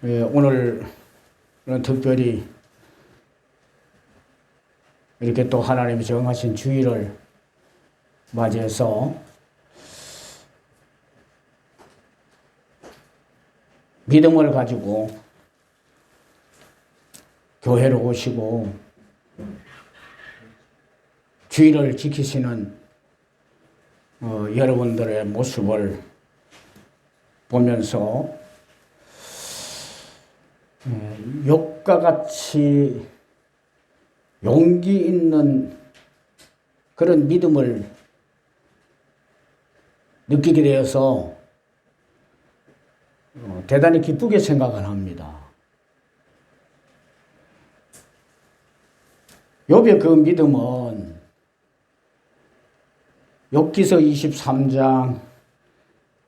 오늘은 특별히 이렇게 또 하나님이 정하신 주일을 맞이해서 믿음을 가지고 교회로 오시고 주일을 지키시는 여러분들의 모습을 보면서 욕과 같이 용기 있는 그런 믿음을 느끼게 되어서 대단히 기쁘게 생각을 합니다. 욥의 그 믿음은 욥기서 23장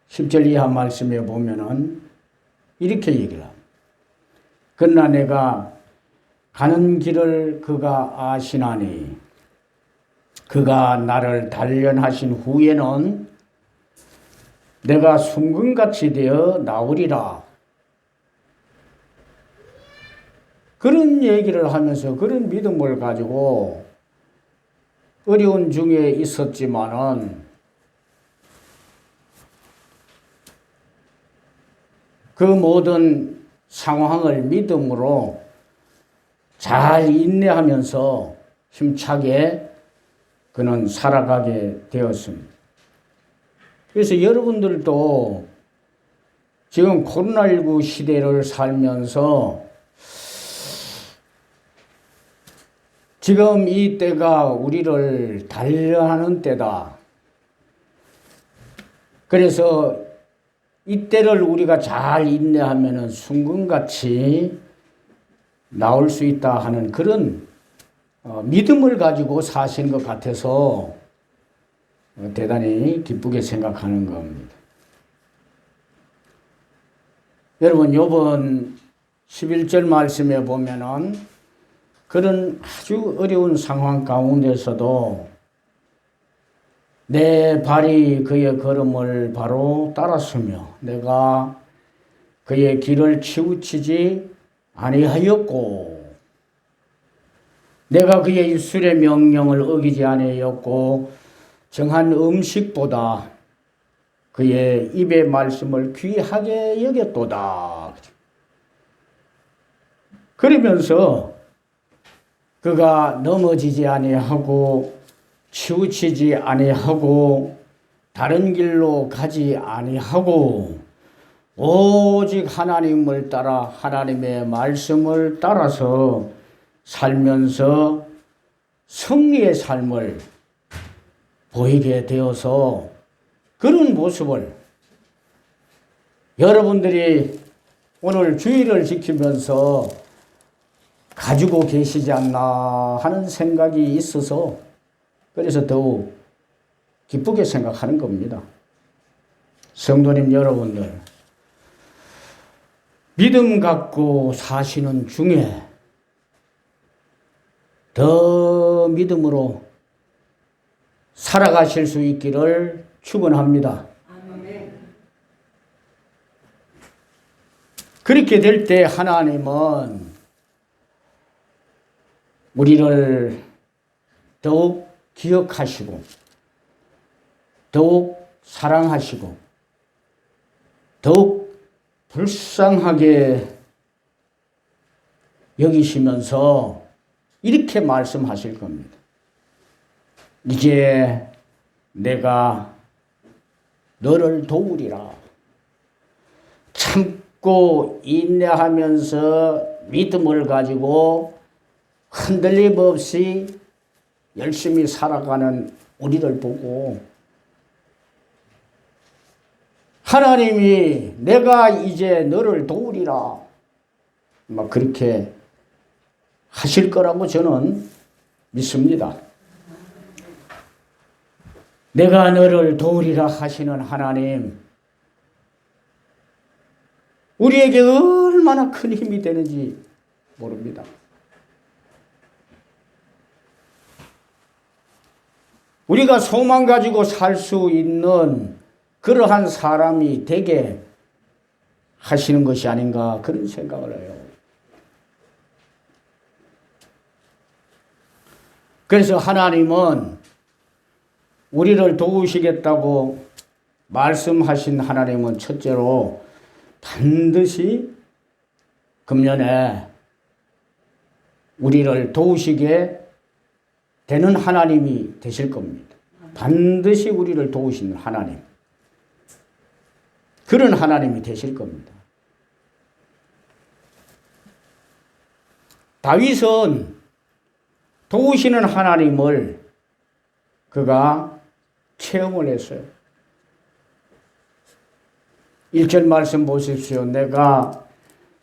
10절 이하 말씀에 보면은 이렇게 얘기를 합니다. 그러나 내가 가는 길을 그가 아시나니 그가 나를 단련하신 후에는 내가 순금같이 되어 나오리라. 그런 얘기를 하면서 그런 믿음을 가지고 어려운 중에 있었지만은 그 모든 상황을 믿음으로 잘 인내하면서 힘차게 그는 살아가게 되었습니다. 그래서 여러분들도 지금 코로나19 시대를 살면서 지금 이 때가 우리를 단련하는 때다. 그래서 이 때를 우리가 잘 인내하면은 순금같이 나올 수 있다 하는 그런 믿음을 가지고 사시는 것 같아서 대단히 기쁘게 생각하는 겁니다. 여러분, 요번 11절 말씀에 보면은 그런 아주 어려운 상황 가운데서도 내 발이 그의 걸음을 바로 따랐으며 내가 그의 길을 치우치지 아니하였고 내가 그의 입술의 명령을 어기지 아니하였고 정한 음식보다 그의 입의 말씀을 귀하게 여겼도다. 그러면서 그가 넘어지지 아니하고 치우치지 아니하고 다른 길로 가지 아니하고 오직 하나님을 따라 하나님의 말씀을 따라서 살면서 승리의 삶을 보이게 되어서 그런 모습을 여러분들이 오늘 주일을 지키면서 가지고 계시지 않나 하는 생각이 있어서 그래서 더욱 기쁘게 생각하는 겁니다. 성도님 여러분들, 믿음 갖고 사시는 중에 더 믿음으로 살아가실 수 있기를 축원합니다. 그렇게 될 때 하나님은 우리를 더욱 기억하시고 더욱 사랑하시고 더욱 불쌍하게 여기시면서 이렇게 말씀하실 겁니다. 이제 내가 너를 도우리라. 참고 인내하면서 믿음을 가지고 흔들림 없이 열심히 살아가는 우리를 보고 하나님이 내가 이제 너를 도우리라 막 그렇게 하실 거라고 저는 믿습니다. 내가 너를 도우리라 하시는 하나님, 우리에게 얼마나 큰 힘이 되는지 모릅니다. 우리가 소망 가지고 살 수 있는 그러한 사람이 되게 하시는 것이 아닌가 그런 생각을 해요. 그래서 하나님은 우리를 도우시겠다고 말씀하신 하나님은 첫째로 반드시 금년에 우리를 도우시게 되는 하나님이 되실 겁니다. 반드시 우리를 도우시는 하나님. 그런 하나님이 되실 겁니다. 다윗은 도우시는 하나님을 그가 체험을 했어요. 1절 말씀 보십시오. 내가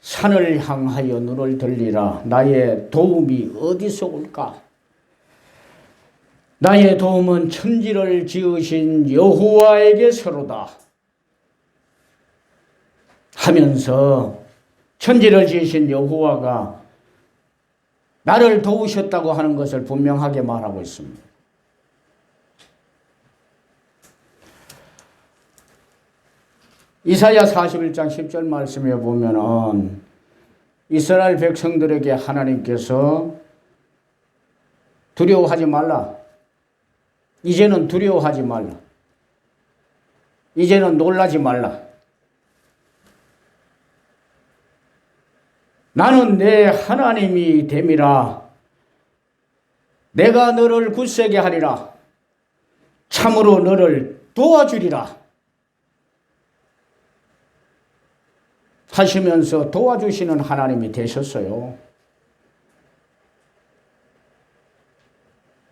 산을 향하여 눈을 들리라. 나의 도움이 어디서 올까? 나의 도움은 천지를 지으신 여호와에게서로다 하면서 천지를 지으신 여호와가 나를 도우셨다고 하는 것을 분명하게 말하고 있습니다. 이사야 41장 10절 말씀에 보면은 이스라엘 백성들에게 하나님께서 두려워하지 말라. 이제는 두려워하지 말라. 이제는 놀라지 말라. 나는 내 하나님이 됨이라. 내가 너를 굳세게 하리라. 참으로 너를 도와주리라. 하시면서 도와주시는 하나님이 되셨어요.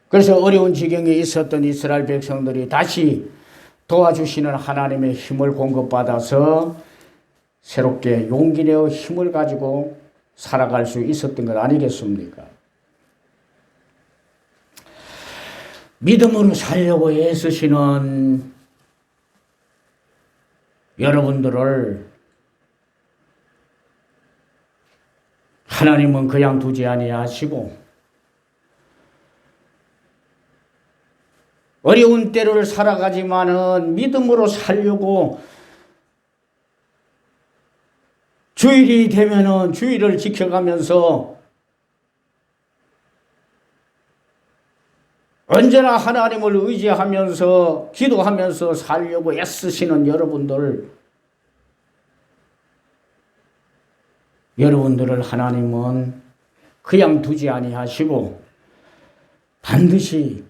그래서 어려운 지경에 있었던 이스라엘 백성들이 다시 도와주시는 하나님의 힘을 공급받아서 새롭게 용기 내어 힘을 가지고 살아갈 수 있었던 것 아니겠습니까? 믿음으로 살려고 애쓰시는 여러분들을 하나님은 그냥 두지 아니하시고 어려운 때를 살아가지만은 믿음으로 살려고 주일이 되면은 주일을 지켜가면서 언제나 하나님을 의지하면서 기도하면서 살려고 애쓰시는 여러분들을 하나님은 그냥 두지 아니하시고 반드시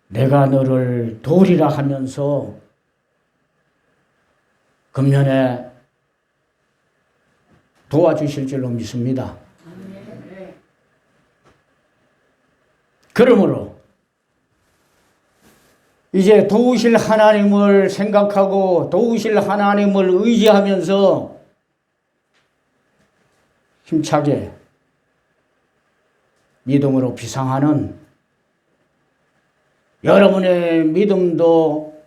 내가 너를 도우리라 하면서 금년에 도와주실 줄로 믿습니다. 그러므로 이제 도우실 하나님을 생각하고 도우실 하나님을 의지하면서 힘차게 믿음으로 비상하는 여러분의 믿음도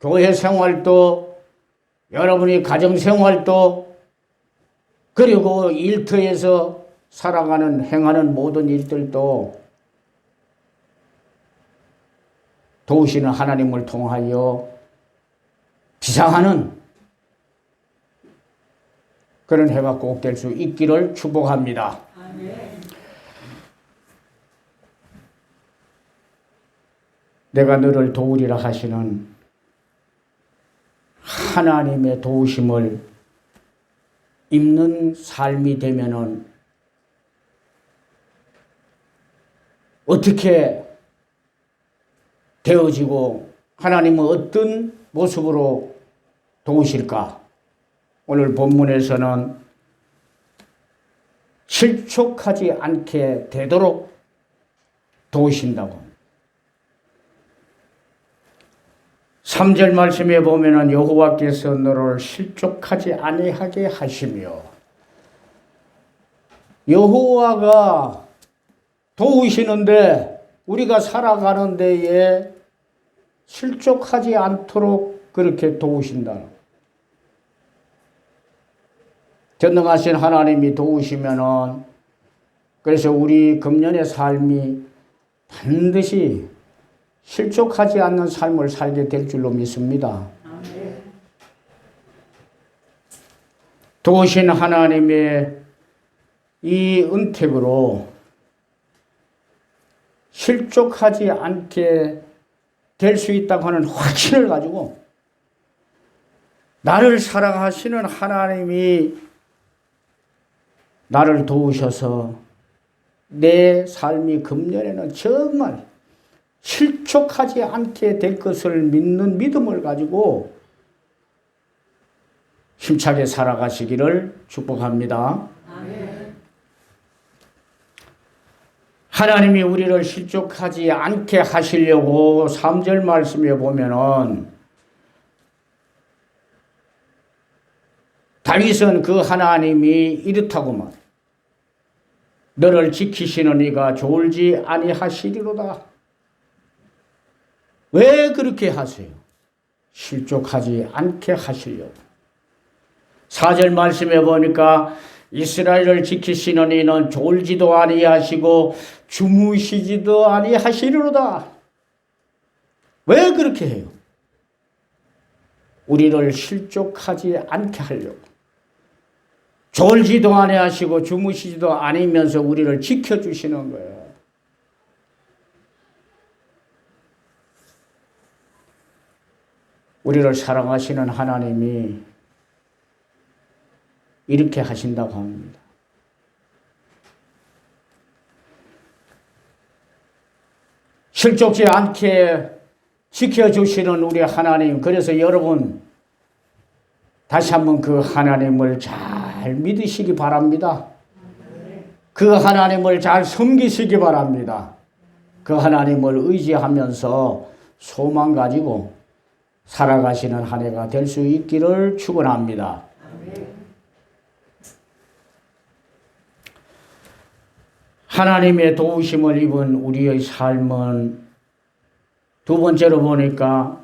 교회 생활도 여러분의 가정 생활도 그리고 일터에서 살아가는 행하는 모든 일들도 도우시는 하나님을 통하여 비상하는 그런 해가 꼭 될 수 있기를 축복합니다. 아멘. 내가 너를 도우리라 하시는 하나님의 도우심을 입는 삶이 되면은 어떻게 되어지고 하나님은 어떤 모습으로 도우실까? 오늘 본문에서는 실족하지 않게 되도록 도우신다고. 3절 말씀에 보면은 여호와께서 너를 실족하지 아니하게 하시며 여호와가 도우시는데 우리가 살아가는 데에 실족하지 않도록 그렇게 도우신다. 전능하신 하나님이 도우시면은 그래서 우리 금년의 삶이 반드시 실족하지 않는 삶을 살게 될 줄로 믿습니다. 도우신 하나님의 이 은택으로 실족하지 않게 될 수 있다고 하는 확신을 가지고 나를 사랑하시는 하나님이 나를 도우셔서 내 삶이 금년에는 정말 실족하지 않게 될 것을 믿는 믿음을 가지고 힘차게 살아가시기를 축복합니다. 아멘. 하나님이 우리를 실족하지 않게 하시려고 3절 말씀에 보면은 다윗은 그 하나님이 이렇다고 말해. 너를 지키시는 이가 졸지 아니하시리로다. 왜 그렇게 하세요? 실족하지 않게 하시려고. 4절 말씀에 보니까 이스라엘을 지키시는 이는 졸지도 아니하시고 주무시지도 아니하시리로다. 왜 그렇게 해요? 우리를 실족하지 않게 하려고. 졸지도 아니하시고 주무시지도 않으면서 우리를 지켜주시는 거예요. 우리를 사랑하시는 하나님이 이렇게 하신다고 합니다. 실족지 않게 지켜주시는 우리 하나님. 그래서 여러분 다시 한번 그 하나님을 잘 믿으시기 바랍니다. 그 하나님을 잘 섬기시기 바랍니다. 그 하나님을 의지하면서 소망 가지고 살아가시는 한 해가 될 수 있기를 축원합니다. 하나님의 도우심을 입은 우리의 삶은 두 번째로 보니까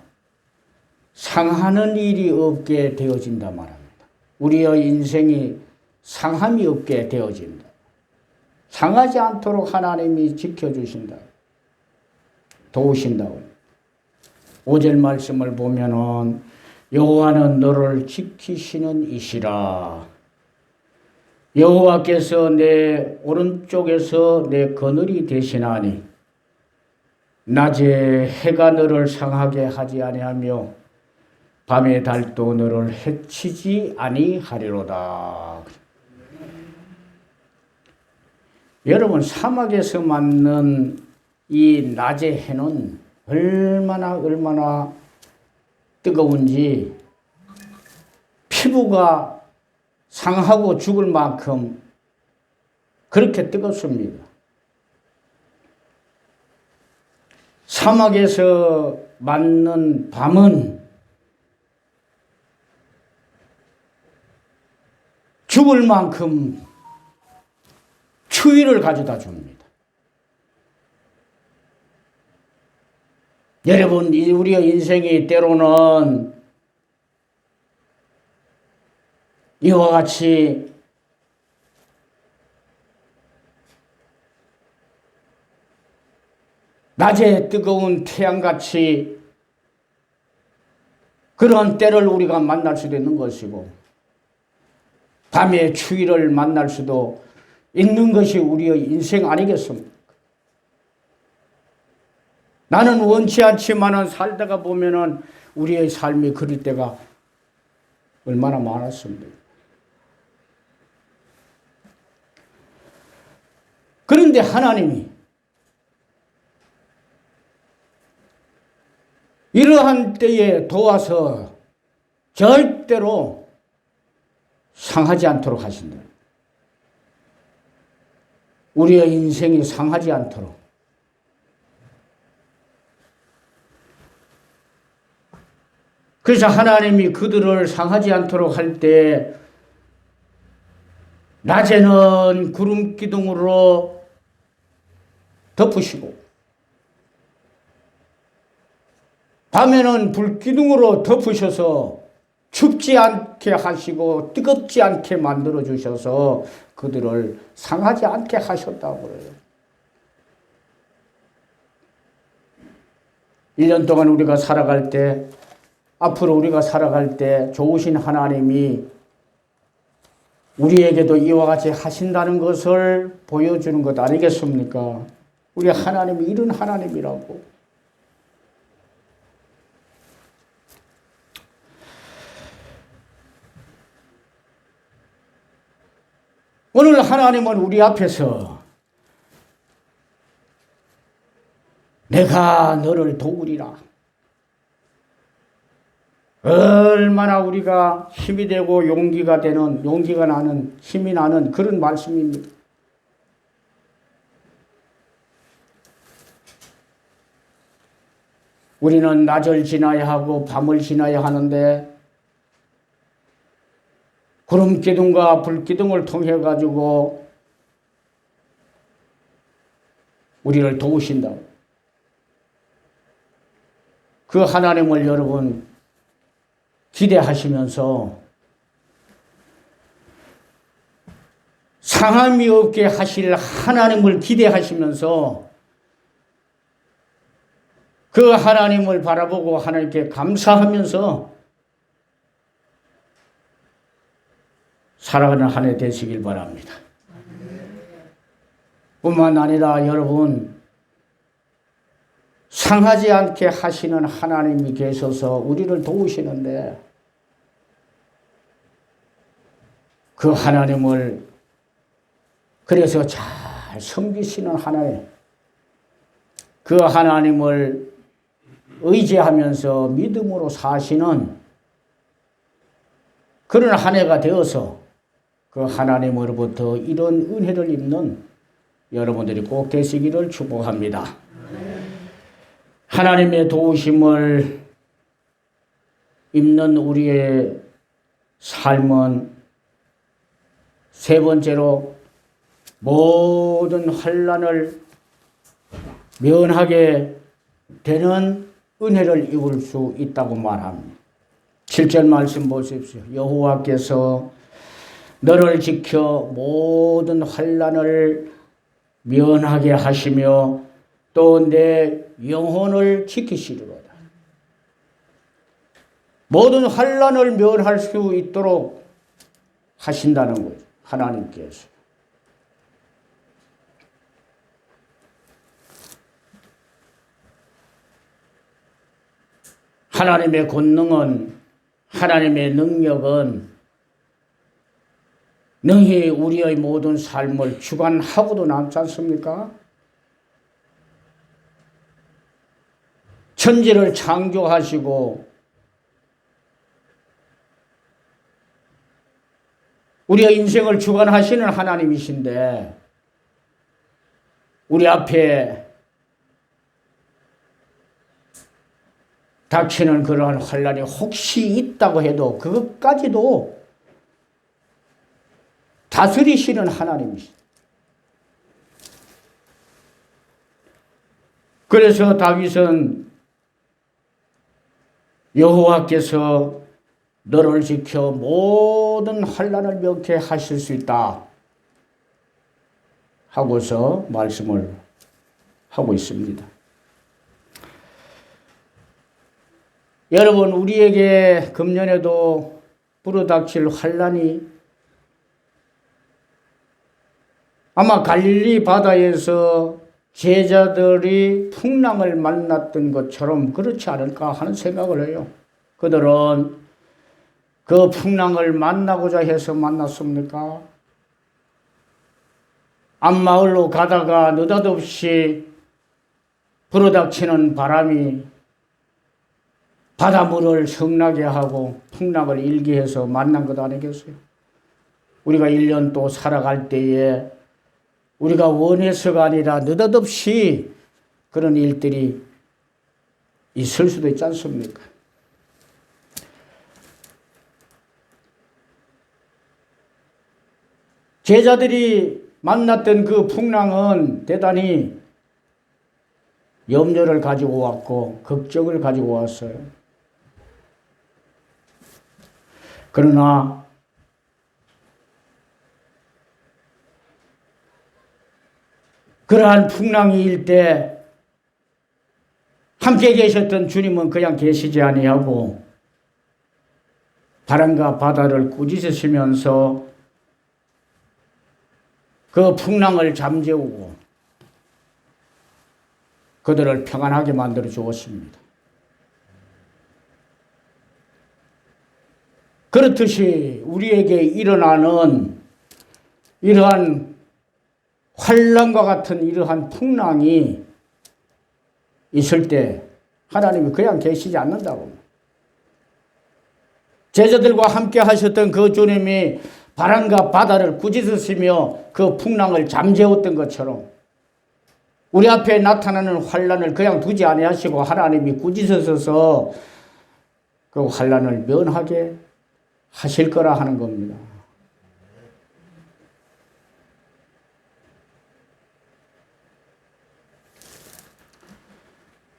상하는 일이 없게 되어진다 말합니다. 우리의 인생이 상함이 없게 되어진다. 상하지 않도록 하나님이 지켜주신다. 도우신다고. 5절 말씀을 보면은 여호와는 너를 지키시는 이시라. 여호와께서 내 오른쪽에서 내 그늘이 되시나니 낮에 해가 너를 상하게 하지 아니하며 밤의 달도 너를 해치지 아니하리로다. 여러분 사막에서 맞는 이 낮의 해는 얼마나 뜨거운지 피부가 상하고 죽을 만큼 그렇게 뜨겁습니다. 사막에서 맞는 밤은 죽을 만큼 추위를 가져다 줍니다. 여러분, 우리의 인생이 때로는 이와 같이 낮에 뜨거운 태양같이 그런 때를 우리가 만날 수도 있는 것이고 밤에 추위를 만날 수도 있는 것이 우리의 인생 아니겠습니까? 나는 원치 않지만은 살다가 보면은 우리의 삶이 그럴 때가 얼마나 많았습니까? 그런데 하나님이 이러한 때에 도와서 절대로 상하지 않도록 하신다. 우리의 인생이 상하지 않도록. 그래서 하나님이 그들을 상하지 않도록 할 때 낮에는 구름 기둥으로 덮으시고 밤에는 불 기둥으로 덮으셔서 춥지 않게 하시고 뜨겁지 않게 만들어 주셔서 그들을 상하지 않게 하셨다고 그래요. 1년 동안 우리가 살아갈 때 앞으로 우리가 살아갈 때 좋으신 하나님이 우리에게도 이와 같이 하신다는 것을 보여주는 것 아니겠습니까? 우리 하나님이 이런 하나님이라고. 오늘 하나님은 우리 앞에서 내가 너를 도우리라. 얼마나 우리가 힘이 되고 용기가 나는, 힘이 나는 그런 말씀입니다. 우리는 낮을 지나야 하고 밤을 지나야 하는데 구름 기둥과 불 기둥을 통해 가지고 우리를 도우신다. 그 하나님을 여러분 기대하시면서 상함이 없게 하실 하나님을 기대하시면서 그 하나님을 바라보고 하나님께 감사하면서 살아가는 한 해 되시길 바랍니다. 뿐만 아니라 여러분 상하지 않게 하시는 하나님이 계셔서 우리를 도우시는데 그 하나님을 그래서 잘 섬기시는 하나님, 그 하나님을 의지하면서 믿음으로 사시는 그런 한 해가 되어서 그 하나님으로부터 이런 은혜를 입는 여러분들이 꼭 되시기를 축복합니다. 하나님의 도우심을 입는 우리의 삶은 세 번째로 모든 환난을 면하게 되는 은혜를 입을 수 있다고 말합니다. 7절 말씀 보십시오. 여호와께서 너를 지켜 모든 환난을 면하게 하시며 또 내 영혼을 지키시리로다. 모든 환난을 면할 수 있도록 하신다는 거죠. 하나님께서. 하나님의 권능은, 하나님의 능력은 능히 우리의 모든 삶을 주관하고도 남지 않습니까? 천지를 창조하시고 우리의 인생을 주관하시는 하나님이신데 우리 앞에 닥치는 그러한 환난이 혹시 있다고 해도 그것까지도 다스리시는 하나님이시다. 그래서 다윗은 여호와께서 너를 지켜 모든 환난을 면케 하실 수 있다 하고서 말씀을 하고 있습니다. 여러분, 우리에게 금년에도 불어닥칠 환난이 아마 갈릴리 바다에서 제자들이 풍랑을 만났던 것처럼 그렇지 않을까 하는 생각을 해요. 그들은 그 풍랑을 만나고자 해서 만났습니까? 앞마을로 가다가 느닷없이 불어닥치는 바람이 바닷물을 성나게 하고 풍랑을 일게 해서 만난 것 아니겠어요? 우리가 1년 또 살아갈 때에 우리가 원해서가 아니라 느닷없이 그런 일들이 있을 수도 있지 않습니까? 제자들이 만났던 그 풍랑은 대단히 염려를 가지고 왔고 걱정을 가지고 왔어요. 그러나 그러한 풍랑이 일 때 함께 계셨던 주님은 그냥 계시지 아니하고 바람과 바다를 꾸짖으시면서 그 풍랑을 잠재우고 그들을 평안하게 만들어 주었습니다. 그렇듯이 우리에게 일어나는 이러한 환난과 같은 이러한 풍랑이 있을 때 하나님이 그냥 계시지 않는다고. 제자들과 함께 하셨던 그 주님이 바람과 바다를 꾸짖으시며 그 풍랑을 잠재웠던 것처럼 우리 앞에 나타나는 환난을 그냥 두지 아니하시고 하나님이 꾸짖으셔서 그 환난을 면하게 하실 거라 하는 겁니다.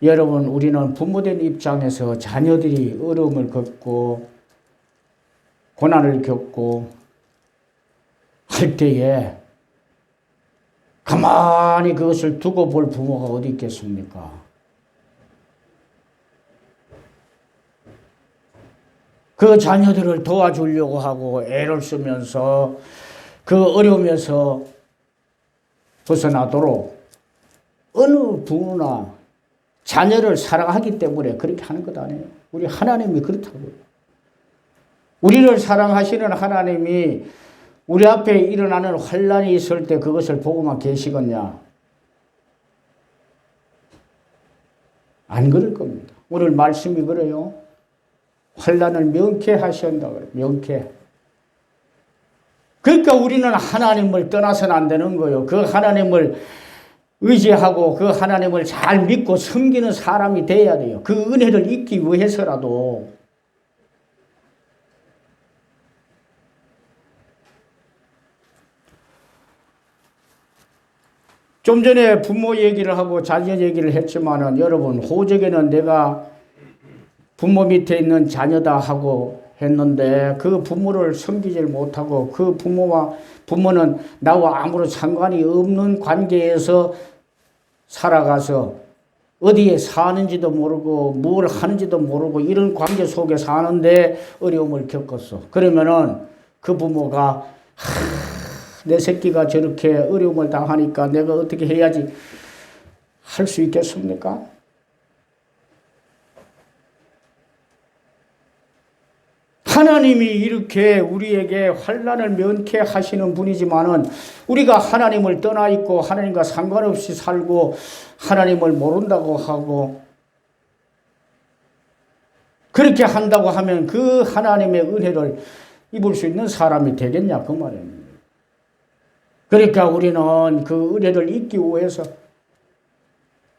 여러분, 우리는 부모된 입장에서 자녀들이 어려움을 겪고 고난을 겪고 할 때에 가만히 그것을 두고 볼 부모가 어디 있겠습니까? 그 자녀들을 도와주려고 하고 애를 쓰면서 그 어려움에서 벗어나도록 어느 부모나 자녀를 사랑하기 때문에 그렇게 하는 것 아니에요. 우리 하나님이 그렇다고요. 우리를 사랑하시는 하나님이 우리 앞에 일어나는 환난이 있을 때 그것을 보고만 계시겠냐? 안 그럴 겁니다. 오늘 말씀이 그래요. 환난을 명쾌하신다 그래요. 명쾌. 그러니까 우리는 하나님을 떠나서는 안 되는 거예요. 그 하나님을 의지하고 그 하나님을 잘 믿고 섬기는 사람이 돼야 돼요. 그 은혜를 잊기 위해서라도. 좀 전에 부모 얘기를 하고 자녀 얘기를 했지만은 여러분, 호적에는 내가 부모 밑에 있는 자녀다 하고 했는데 그 부모를 섬기질 못하고 그 부모는 나와 아무런 상관이 없는 관계에서 살아가서 어디에 사는지도 모르고 뭘 하는지도 모르고 이런 관계 속에 사는데 어려움을 겪었어. 그러면은 그 부모가 내 새끼가 저렇게 어려움을 당하니까 내가 어떻게 해야지 할 수 있겠습니까? 하나님이 이렇게 우리에게 환난을 면케하시는 분이지만은 우리가 하나님을 떠나 있고 하나님과 상관없이 살고 하나님을 모른다고 하고 그렇게 한다고 하면 그 하나님의 은혜를 입을 수 있는 사람이 되겠냐 그 말입니다. 그러니까 우리는 그 은혜를 잊기 위해서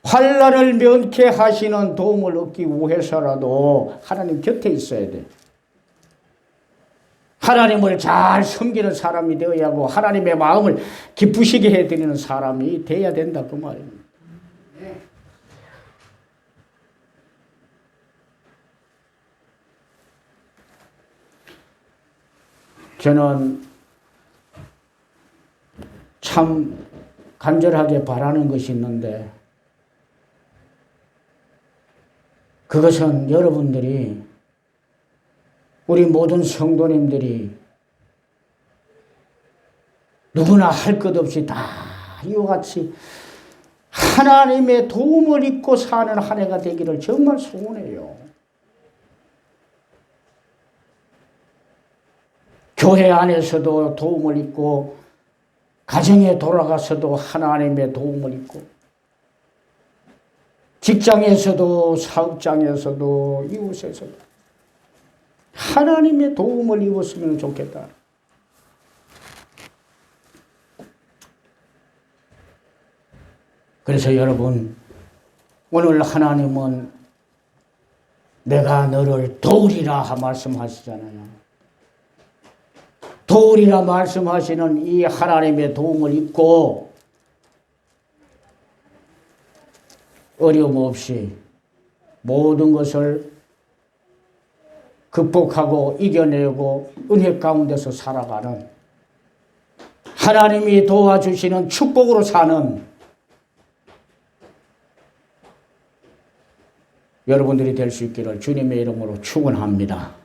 환난을 면케하시는 도움을 얻기 위해서라도 하나님 곁에 있어야 돼. 하나님을 잘 섬기는 사람이 되어야 하고 하나님의 마음을 기쁘시게 해드리는 사람이 되어야 된다 그 말입니다. 저는 참 간절하게 바라는 것이 있는데 그것은 여러분들이 우리 모든 성도님들이 누구나 할 것 없이 다 이와 같이 하나님의 도움을 잊고 사는 한 해가 되기를 정말 소원해요. 교회 안에서도 도움을 잊고 가정에 돌아가서도 하나님의 도움을 잊고 직장에서도 사업장에서도 이웃에서도 하나님의 도움을 입었으면 좋겠다. 그래서 여러분, 오늘 하나님은 내가 너를 도우리라 말씀하시잖아요. 도우리라 말씀하시는 이 하나님의 도움을 입고 어려움 없이 모든 것을 극복하고 이겨내고 은혜 가운데서 살아가는 하나님이 도와주시는 축복으로 사는 여러분들이 될 수 있기를 주님의 이름으로 축원합니다.